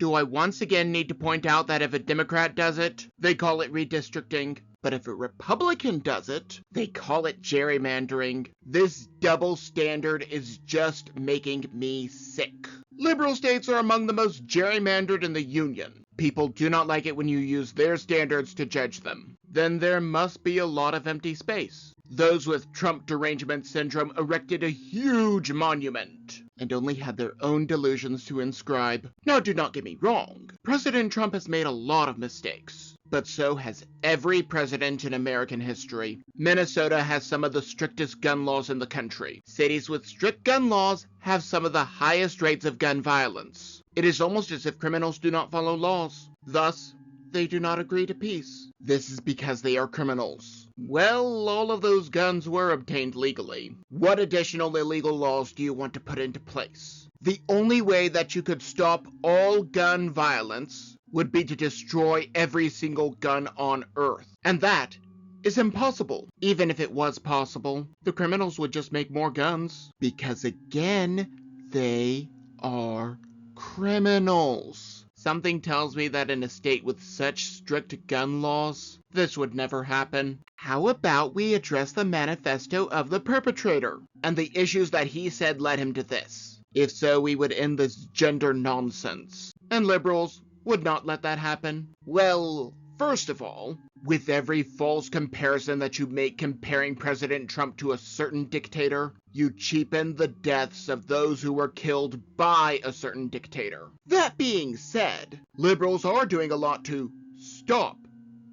Do I once again need to point out that if a Democrat does it, they call it redistricting? But if a Republican does it, they call it gerrymandering. This double standard is just making me sick. Liberal states are among the most gerrymandered in the Union. People do not like it when you use their standards to judge them. Then there must be a lot of empty space. Those with Trump derangement syndrome erected a huge monument and only had their own delusions to inscribe. Now, do not get me wrong. President Trump has made a lot of mistakes, but so has every president in American history. Minnesota has some of the strictest gun laws in the country. Cities with strict gun laws have some of the highest rates of gun violence. It is almost as if criminals do not follow laws. Thus, they do not agree to peace. This is because they are criminals. Well, all of those guns were obtained legally. What additional illegal laws do you want to put into place? The only way that you could stop all gun violence would be to destroy every single gun on Earth. And that is impossible. Even if it was possible, the criminals would just make more guns. Because again, they are criminals. Something tells me that in a state with such strict gun laws, this would never happen. How about we address the manifesto of the perpetrator and the issues that he said led him to this? If so, we would end this gender nonsense. And liberals would not let that happen. Well, first of all, with every false comparison that you make comparing President Trump to a certain dictator, you cheapen the deaths of those who were killed by a certain dictator. That being said, liberals are doing a lot to stop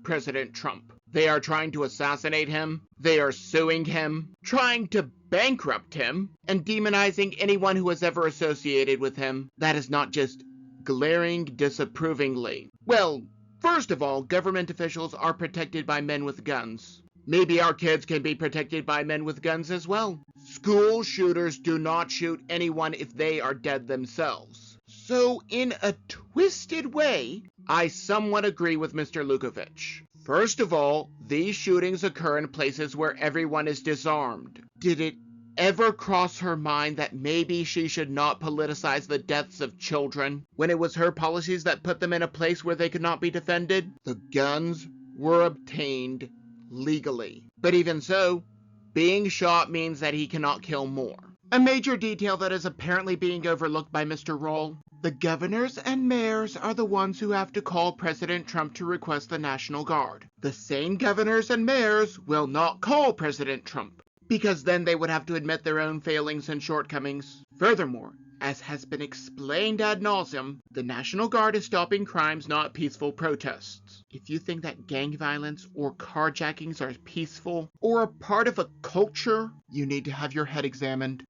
President Trump. They are trying to assassinate him, they are suing him, trying to bankrupt him, and demonizing anyone who was ever associated with him. That is not just glaring disapprovingly. Well, first of all, government officials are protected by men with guns. Maybe our kids can be protected by men with guns as well. School shooters do not shoot anyone if they are dead themselves. So, in a twisted way, I somewhat agree with Mr. Lukovich. First of all, these shootings occur in places where everyone is disarmed. Did it ever cross her mind that maybe she should not politicize the deaths of children when it was her policies that put them in a place where they could not be defended? The guns were obtained legally. But even so, being shot means that he cannot kill more. A major detail that is apparently being overlooked by Mr. Roll: the governors and mayors are the ones who have to call President Trump to request the National Guard. The same governors and mayors will not call President Trump, because then they would have to admit their own failings and shortcomings. Furthermore, as has been explained ad nauseum, the National Guard is stopping crimes, not peaceful protests. If you think that gang violence or carjackings are peaceful or a part of a culture, you need to have your head examined.